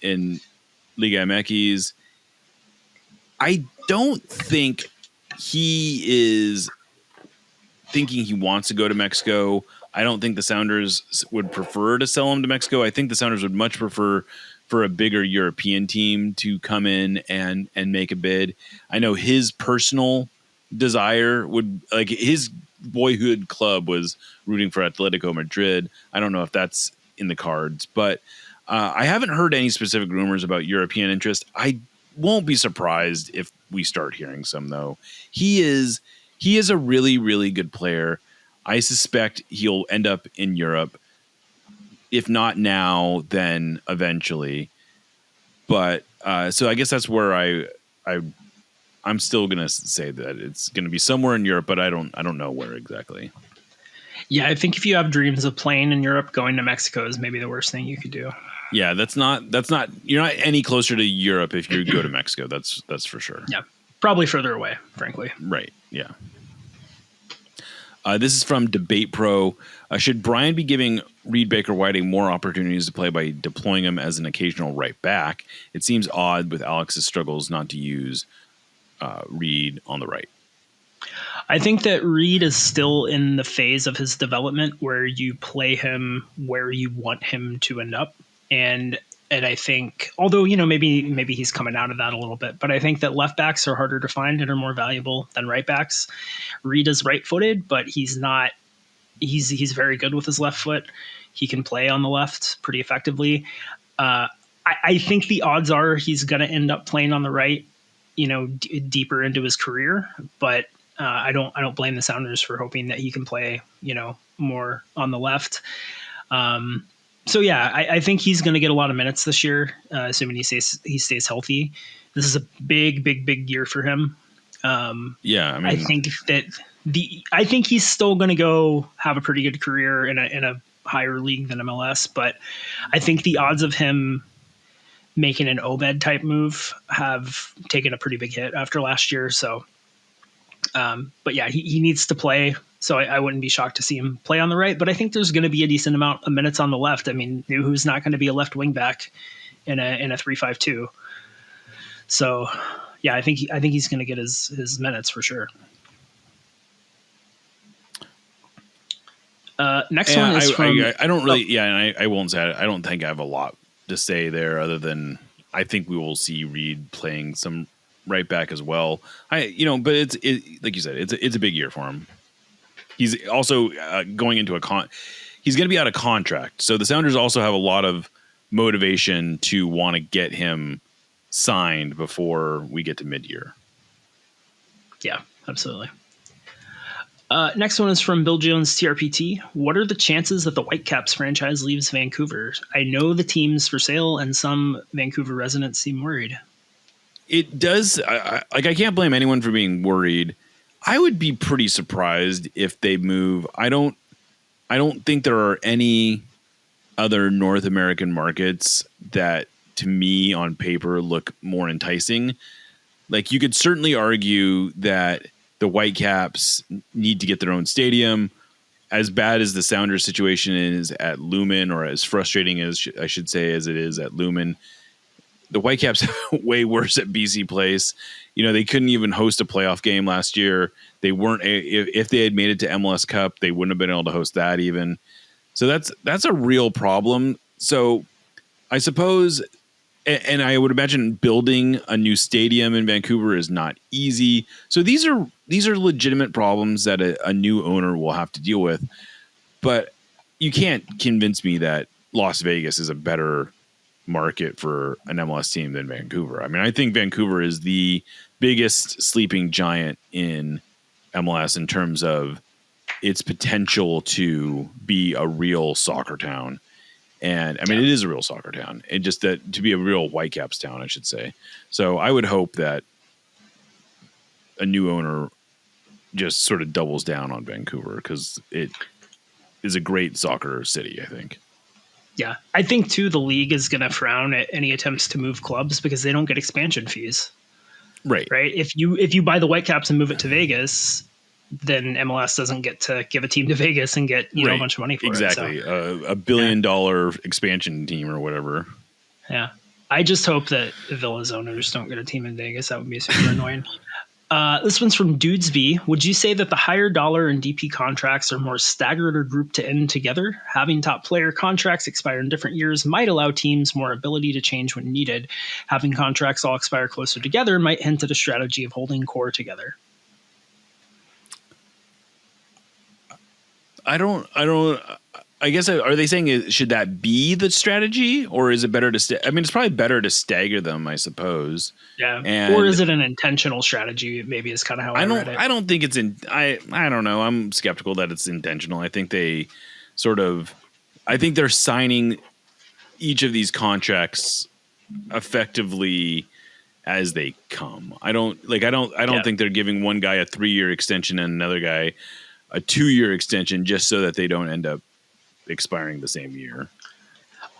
Liga MX. I don't think he is thinking he wants to go to Mexico. I don't think the Sounders would prefer to sell him to Mexico. I think the Sounders would much prefer for a bigger European team to come in and make a bid. I know his personal desire would, like, his boyhood club was rooting for Atletico Madrid. I don't know if that's in the cards, but I haven't heard any specific rumors about European interest. I won't be surprised if we start hearing some, though. He is a really, really good player. I suspect he'll end up in Europe. If not now, then eventually. But so I guess that's where I'm still gonna say that it's gonna be somewhere in Europe, but I don't know where exactly. Yeah, I think if you have dreams of playing in Europe, going to Mexico is maybe the worst thing you could do. Yeah, that's not you're not any closer to Europe if you go to Mexico. That's for sure. Yeah, probably further away, frankly. Right. Yeah. This is from Debate Pro. Should Brian be giving Reed Baker-Whiting more opportunities to play by deploying him as an occasional right back? It seems odd with Alex's struggles not to use Reed on the right. I think that Reed is still in the phase of his development where you play him where you want him to end up. And I think, although, maybe he's coming out of that a little bit, but I think that left backs are harder to find and are more valuable than right backs. Reed is right-footed, but he's very good with his left foot. He can play on the left pretty effectively. I think the odds are he's going to end up playing on the right, deeper into his career, but I don't blame the Sounders for hoping that he can play, more on the left. So yeah, I think he's going to get a lot of minutes this year, assuming he stays healthy. This is a big year for him. I think he's still going to go have a pretty good career in a higher league than MLS, but I think the odds of him making an Obed type move have taken a pretty big hit after last year. So, but yeah, he needs to play. So I wouldn't be shocked to see him play on the right, but I think there's going to be a decent amount of minutes on the left. I mean, who's not going to be a left wing back in a 3-5-2. So yeah, I think he's going to get his minutes for sure. Next one is from. I don't really. Yeah, and I won't say. I don't think I have a lot to say there, other than I think we will see Reed playing some right back as well. But it's like you said, it's a big year for him. He's also going into he's going to be out of contract, so the Sounders also have a lot of motivation to want to get him signed before we get to mid-year. Yeah, absolutely. Next one is from Bill Jones TRPT. What are the chances that the Whitecaps franchise leaves Vancouver? I know the team's for sale, and some Vancouver residents seem worried. It does. I can't blame anyone for being worried. I would be pretty surprised if they move. I don't think there are any other North American markets that, to me, on paper, look more enticing. Like, you could certainly argue that the Whitecaps need to get their own stadium. As bad as the Sounders situation is at Lumen, or as frustrating as I should say as it is at Lumen, the Whitecaps are way worse at BC Place. They couldn't even host a playoff game last year. They weren't. If they had made it to MLS Cup, they wouldn't have been able to host that even. So that's a real problem. So I suppose. And I would imagine building a new stadium in Vancouver is not easy. So these are legitimate problems that a new owner will have to deal with. But you can't convince me that Las Vegas is a better market for an MLS team than Vancouver. I mean, I think Vancouver is the biggest sleeping giant in MLS in terms of its potential to be a real soccer town. And I mean, it is a real soccer town, and just that to be a real Whitecaps town, I should say. So I would hope that a new owner just sort of doubles down on Vancouver, because it is a great soccer city, I think. Yeah, I think too the league is going to frown at any attempts to move clubs because they don't get expansion fees. Right. If you buy the Whitecaps and move it to Vegas, then MLS doesn't get to give a team to Vegas and get a bunch of money for it. Exactly. So, $1 billion expansion team or whatever. Yeah. I just hope that the Villa's owners don't get a team in Vegas. That would be super annoying. This one's from Dudes V. Would you say that the higher dollar and DP contracts are more staggered or grouped to end together? Having top player contracts expire in different years might allow teams more ability to change when needed. Having contracts all expire closer together might hint at a strategy of holding core together. I guess, are they saying should that be the strategy, or is it better to I mean, it's probably better to stagger them, I suppose. Yeah. Or is it an intentional strategy? Maybe is kind of how I read it. I don't think it's I don't know. I'm skeptical that it's intentional. I think they I think they're signing each of these contracts effectively as they come. I don't think they're giving one guy a 3-year extension and another guy a 2-year extension just so that they don't end up expiring the same year.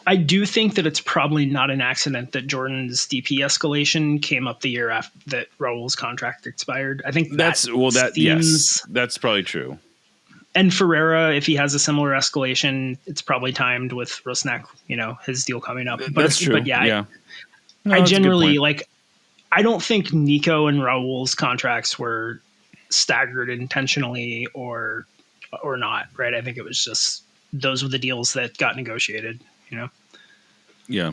I do think that it's probably not an accident that Jordan's DP escalation came up the year after that Raul's contract expired. I think that's probably true. And Ferreira, if he has a similar escalation, it's probably timed with Rusnak, his deal coming up. But that's true. But yeah. No, I generally I don't think Nico and Raul's contracts were staggered intentionally or not, right? I think it was just those were the deals that got negotiated, Yeah.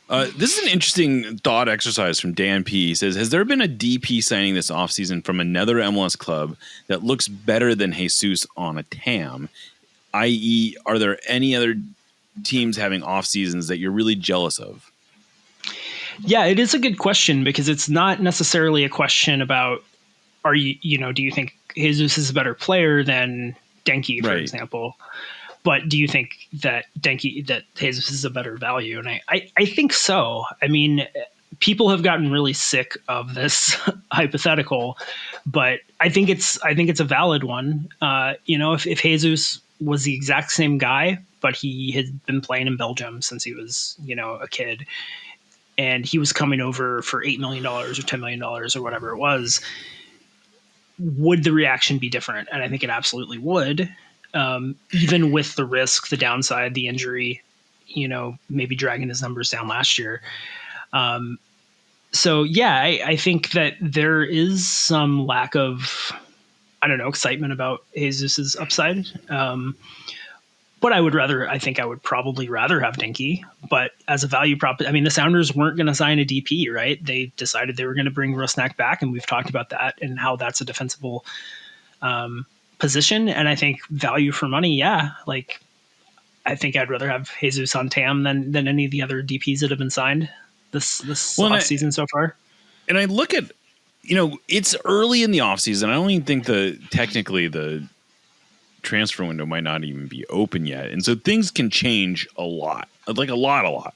This is an interesting thought exercise from Dan P. He says, has there been a DP signing this offseason from another MLS club that looks better than Jesus on a TAM? I.e., are there any other teams having off seasons that you're really jealous of? Yeah, it is a good question, because it's not necessarily a question about do you think Jesus is a better player than Denki, for example? But do you think that Jesus is a better value? And I think so. I mean, people have gotten really sick of this hypothetical, but I think it's a valid one. If Jesus was the exact same guy, but he had been playing in Belgium since he was, a kid, and he was coming over for $8 million or $10 million or whatever it was, would the reaction be different? And I think it absolutely would, even with the risk, the downside, the injury, maybe dragging his numbers down last year. So yeah, I think that there is some lack of, excitement about Jesus's upside. But I would probably rather have Dinky, but as a value prop, the Sounders weren't going to sign a DP, right? They decided they were going to bring Rusnak back, and we've talked about that and how that's a defensible position. And I think value for money, yeah, like I think I'd rather have Jesus on TAM than any of the other DPs that have been signed this offseason so far. And I look at, it's early in the offseason. I don't even think technically the transfer window might not even be open yet. And so things can change a lot, like a lot.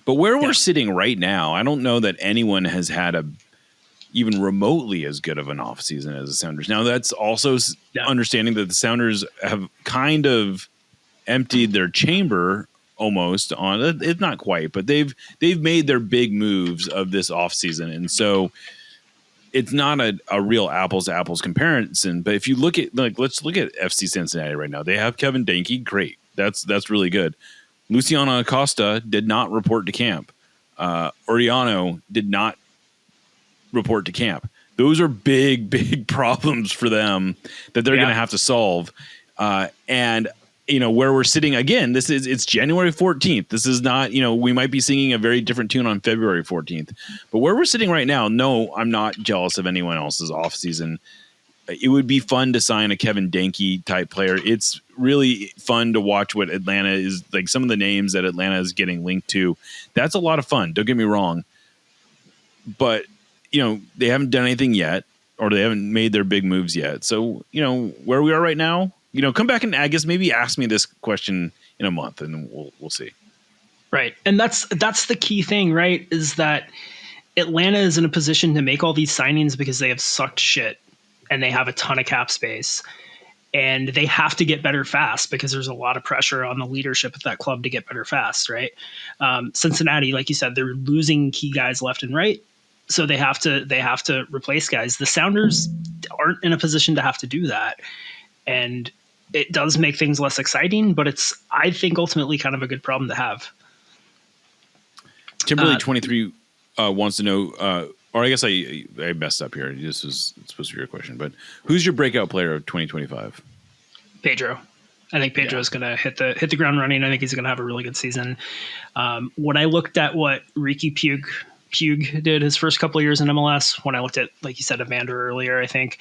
But where we're sitting right now, I don't know that anyone has had even remotely as good of an offseason as the Sounders. Now, that's also understanding that the Sounders have kind of emptied their chamber almost on it. It's not quite, but they've made their big moves of this offseason. And so it's not a real apples to apples comparison. But if you look at, let's look at FC Cincinnati right now. They have Kevin Danke. Great. That's really good. Luciano Acosta did not report to camp. Oriano did not report to camp. Those are big problems for them that they're going to have to solve. And where we're sitting again, it's January 14th. This is not, we might be singing a very different tune on February 14th, but where we're sitting right now, no, I'm not jealous of anyone else's offseason. It would be fun to sign a Kevin Danke type player. It's really fun to watch what Atlanta is like. Some of the names that Atlanta is getting linked to, that's a lot of fun. Don't get me wrong, but they haven't done anything yet, or they haven't made their big moves yet. So, where we are right now, come back and I guess maybe ask me this question in a month and we'll see. Right. And that's the key thing, right? Is that Atlanta is in a position to make all these signings because they have sucked shit and they have a ton of cap space, and they have to get better fast because there's a lot of pressure on the leadership of that club to get better fast. Right. Cincinnati, like you said, they're losing key guys left and right. So they have to replace guys. The Sounders aren't in a position to have to do that. And it does make things less exciting, but it's, I think, ultimately kind of a good problem to have. Timberlake 23 wants to know, or I guess I messed up here. This was supposed to be your question, but who's your breakout player of 2025? Pedro. I think Pedro is going to hit the ground running. I think he's going to have a really good season. When I looked at what Ricky Puig did his first couple of years in MLS, when I looked at, like you said, Evander earlier, I think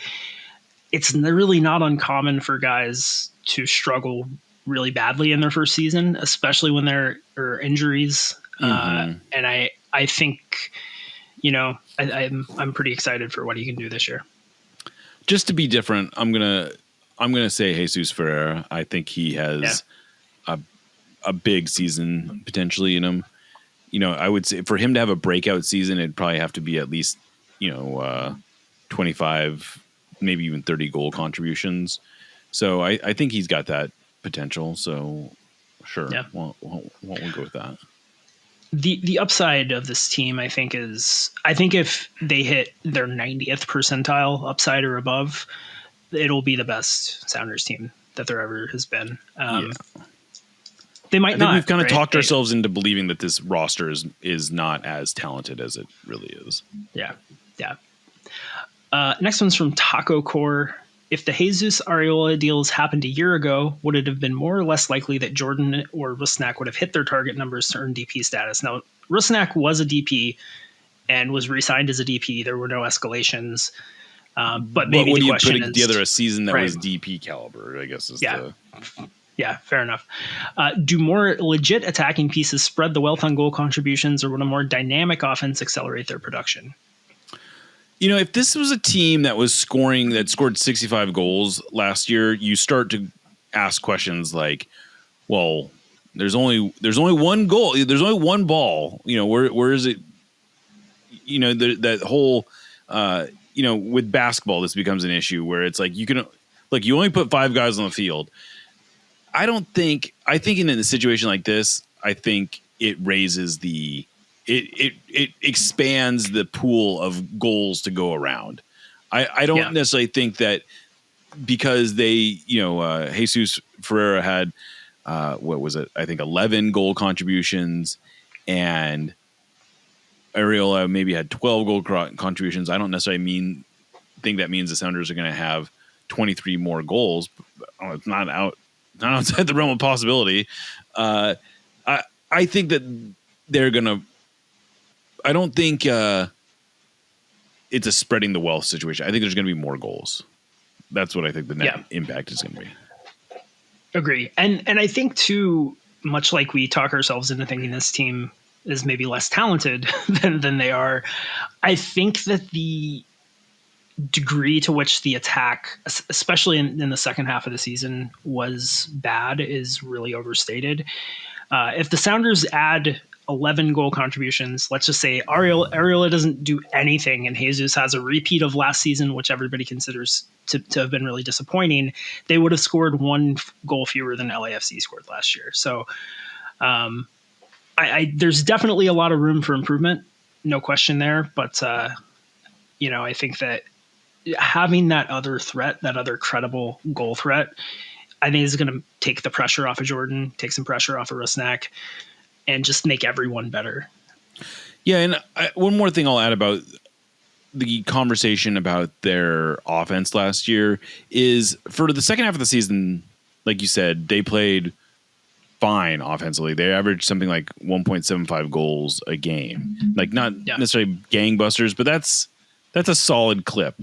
it's really not uncommon for guys to struggle really badly in their first season, especially when there are injuries. And I think, I'm pretty excited for what he can do this year. Just to be different, I'm gonna say Jesus Ferreira. I think he has a big season potentially in him. I would say for him to have a breakout season, it'd probably have to be at least 25. Maybe even 30 goal contributions. So I think he's got that potential. So sure. Yeah. Won't we go with that? The upside of this team, I think if they hit their 90th percentile upside or above, it'll be the best Sounders team that there ever has been. They might not. We've kind of talked ourselves into believing that this roster is not as talented as it really is. Yeah. Yeah. Next one's from Taco Core. If the Jesus Arriola deals happened a year ago, would it have been more or less likely that Jordan or Rusnak would have hit their target numbers to earn DP status? Now, Rusnak was a DP and was re-signed as a DP. There were no escalations. But maybe the question is... putting together a season that was DP caliber, I guess is the... Yeah, fair enough. Do more legit attacking pieces spread the wealth on goal contributions, or would a more dynamic offense accelerate their production? If this was a team that scored 65 goals last year, you start to ask questions like, well, there's only one goal. There's only one ball. Where is it? That whole, with basketball, this becomes an issue where it's like, you only put 5 guys on the field. I think in a situation like this, I think it raises the it expands the pool of goals to go around. I don't necessarily think that because they, Jesus Ferreira had, what was it? I think 11 goal contributions, and Arriola maybe had 12 goal contributions. I don't necessarily think that means the Sounders are going to have 23 more goals. It's not outside the realm of possibility. I think that they're going to. I don't think it's a spreading the wealth situation. I think there's going to be more goals. That's what I think the net impact is going to be. Agree. And I think too, much like we talk ourselves into thinking this team is maybe less talented than they are, I think that the degree to which the attack, especially in the second half of the season, was bad is really overstated. If the Sounders add 11 goal contributions, let's just say Arriola doesn't do anything and Jesus has a repeat of last season, which everybody considers to have been really disappointing, they would have scored 1 goal fewer than LAFC scored last year. So there's definitely a lot of room for improvement, no question there. But, I think that having that other threat, that other credible goal threat, I think is going to take the pressure off of Jordan, take some pressure off of Rusnak, and just make everyone better. Yeah, and one more thing I'll add about the conversation about their offense last year is for the second half of the season, like you said, they played fine offensively. They averaged something like 1.75 goals a game. Like not necessarily gangbusters, but that's a solid clip.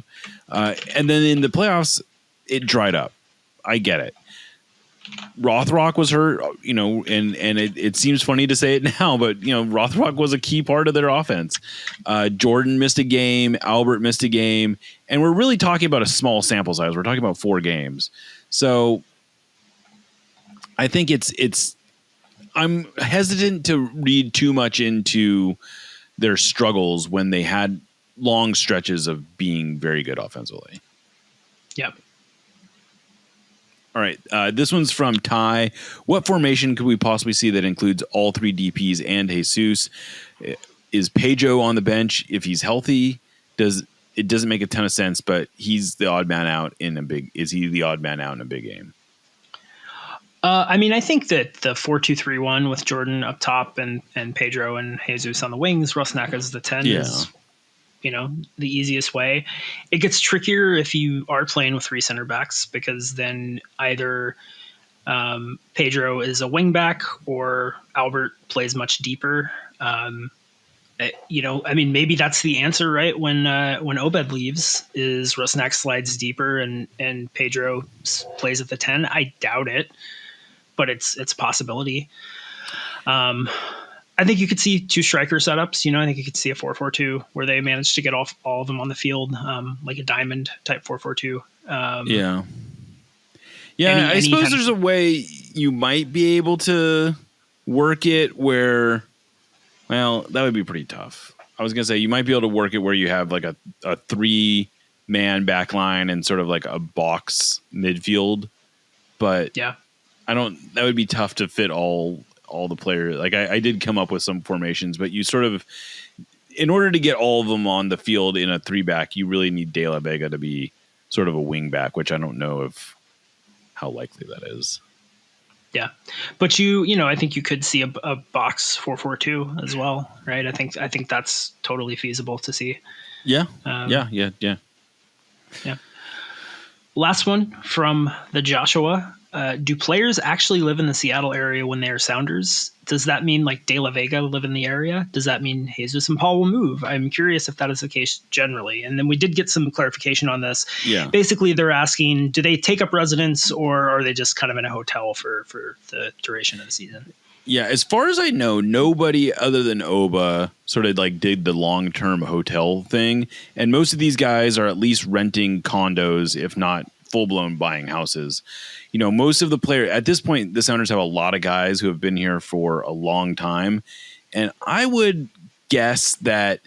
And then in the playoffs, it dried up. I get it. Rothrock was hurt, and it seems funny to say it now, but Rothrock was a key part of their offense. Jordan missed a game, Albert missed a game, and we're really talking about a small sample size. We're talking about 4 games. So I think I'm hesitant to read too much into their struggles when they had long stretches of being very good offensively. Yep. All right. This one's from Ty. What formation could we possibly see that includes all 3 DPs and Jesus? Is Pedro on the bench if he's healthy? It doesn't make a ton of sense, but he's the odd man out is he the odd man out in a big game? I think that the 4-2-3-1 with Jordan up top and Pedro and Jesus on the wings, Rusnak as the 10 is the easiest way. It gets trickier if you are playing with 3 center backs, because then either Pedro is a wing back or Albert plays much deeper. Maybe that's the answer, right? When Obed leaves, is Rusnak slides deeper and Pedro plays at the 10. I doubt it, but it's a possibility. I think you could see 2 striker setups. I think you could see a 4-4-2 where they managed to get all of them on the field, like a diamond type 4-4-2. I suppose there's a way you might be able to work it where, well, that would be pretty tough. I was going to say you might be able to work it where you have like a 3-man back line and sort of like a box midfield. But that would be tough to fit all the players. Like I did come up with some formations, but you sort of, in order to get all of them on the field in a 3-back, you really need De La Vega to be sort of a wing back, which I don't know how likely that is. Yeah. But I think you could see a box 4-4-2 as well, right? I think that's totally feasible to see. Yeah. Yeah. Last one from the Joshua. Do players actually live in the Seattle area when they are Sounders? Does that mean like De La Vega live in the area? Does that mean Jesus and Paul will move? I'm curious if that is the case generally. And then we did get some clarification on this. Yeah. Basically, they're asking, do they take up residence or are they just kind of in a hotel for the duration of the season? Yeah, as far as I know, nobody other than Oba sort of like did the long-term hotel thing. And most of these guys are at least renting condos, if not full-blown buying houses. Most of the players at this point, the Sounders have a lot of guys who have been here for a long time. And I would guess that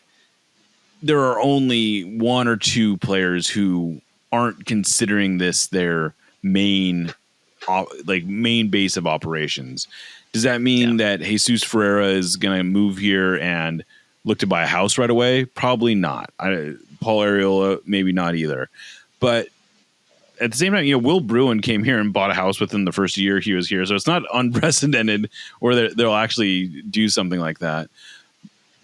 there are only 1 or 2 players who aren't considering this their main like main base of operations. Does that mean that Jesus Ferreira is going to move here and look to buy a house right away? Probably not. Paul Arriola, maybe not either. But at the same time, Will Bruin came here and bought a house within the first year he was here. So it's not unprecedented or they'll actually do something like that.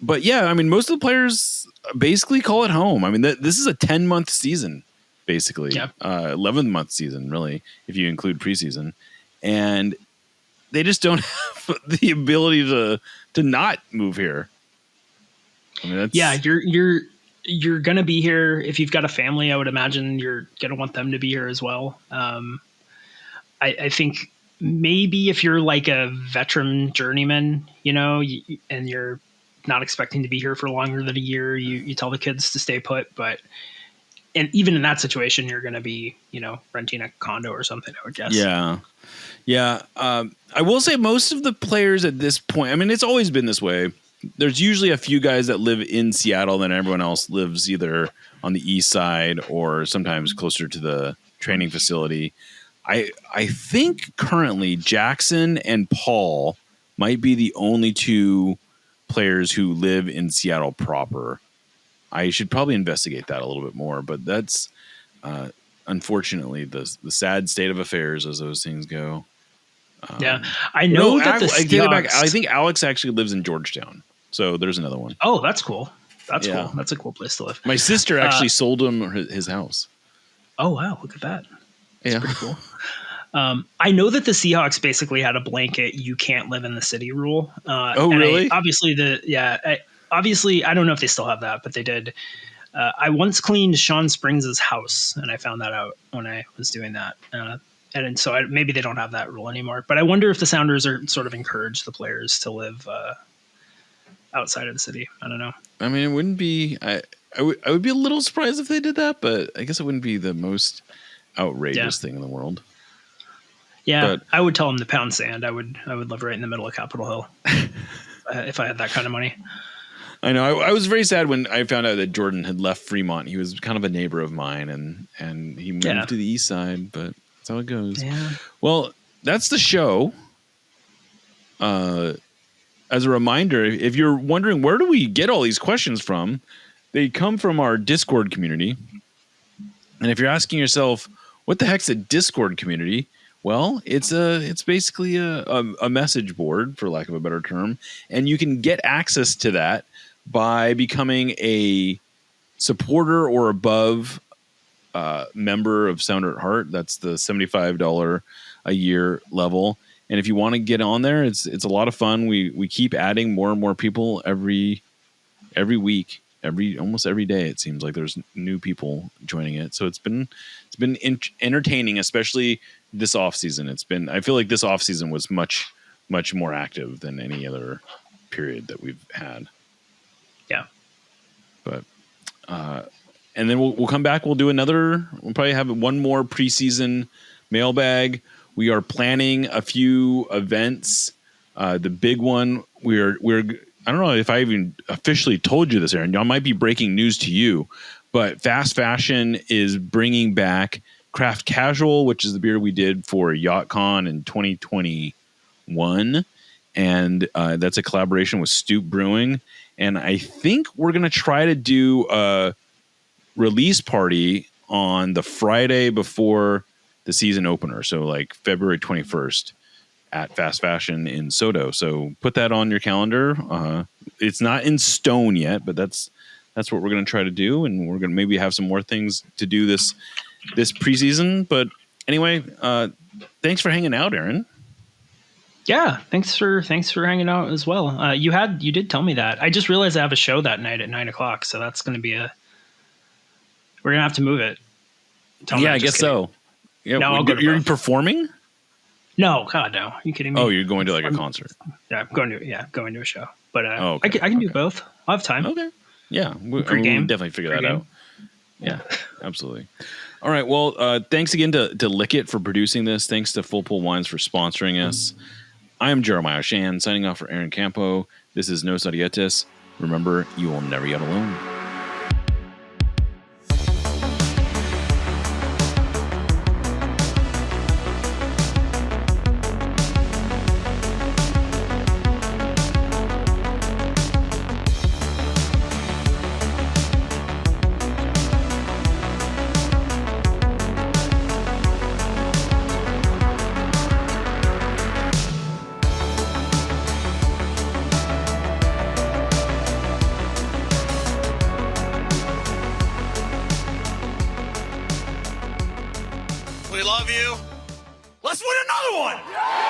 But yeah, I mean, most of the players basically call it home. I mean, this is a 10-month season, basically. 11-month season, really, if you include preseason. And they just don't have the ability to not move here. I mean, you're going to be here. If you've got a family, I would imagine you're going to want them to be here as well. I think maybe if you're like a veteran journeyman, and you're not expecting to be here for longer than a year, you tell the kids to stay put. And even in that situation, you're going to be, renting a condo or something, I would guess. Yeah. Yeah. I will say most of the players at this point, I mean, it's always been this way. There's usually a few guys that live in Seattle, and everyone else lives either on the east side or sometimes closer to the training facility. I think currently Jackson and Paul might be the only two players who live in Seattle proper. I should probably investigate that a little bit more, but that's unfortunately the sad state of affairs as those things go. I know that the Seahawks... I think Alex actually lives in Georgetown, so there's another one. Oh, that's cool. That's cool. That's a cool place to live. My sister actually sold him his house. Oh wow, look at that. That's pretty cool. I know that the Seahawks basically had a blanket "you can't live in the city" rule. Really? Obviously, I don't know if they still have that, but they did. I once cleaned Sean Springs' house, and I found that out when I was doing that. And so maybe they don't have that rule anymore. But I wonder if the Sounders are sort of encourage the players to live outside of the city. I don't know. I mean, it wouldn't be. I would be a little surprised if they did that, but I guess it wouldn't be the most outrageous thing in the world. Yeah, but I would tell them to pound sand. I would live right in the middle of Capitol Hill if I had that kind of money. I know. I was very sad when I found out that Jordan had left Fremont. He was kind of a neighbor of mine, and he moved to the east side, but that's how it goes. Yeah. Well, that's the show. As a reminder, if you're wondering where do we get all these questions from, they come from our Discord community. And if you're asking yourself, what the heck's a Discord community? Well, it's basically a message board, for lack of a better term, and you can get access to that by becoming a supporter or above member of Sounder at Heart. That's the $75 a year level. And if you want to get on there, it's a lot of fun. We keep adding more and more people every week, almost every day. It seems like there's new people joining it. So it's been entertaining, especially this off season. I feel like this off season was much more active than any other period that we've had. Yeah. But and then we'll come back. We'll probably have one more preseason mailbag. We are planning a few events. The big one, we're I don't know if I even officially told you this, Aaron. Y'all might be breaking news to you, but Fast Fashion is bringing back Craft Casual, which is the beer we did for YachtCon in 2021. And that's a collaboration with Stoop Brewing. And I think we're going to try to do a release party on the Friday before the season opener. So like February 21st at Fast Fashion in Soto. So put that on your calendar. It's not in stone yet, but that's what we're going to try to do. And we're going to maybe have some more things to do this preseason. But anyway, thanks for hanging out, Aaron. Yeah, thanks for hanging out as well. You did tell me that. I just realized I have a show that night at 9:00, so that's going to be we're gonna have to move it. I guess so. Yeah, no, you're performing? No, God, no. Are you kidding me? Oh, you're going to like a concert? Yeah, I'm going to a show. But I can do both. I'll have time. Okay. Yeah, we'll definitely figure that out. Yeah, absolutely. All right. Well, thanks again to Lick It for producing this. Thanks to Full Pull Wines for sponsoring us. I am Jeremiah Shan, signing off for Aaron Campo. This is Nos Audietis. Remember, you will never get alone. on!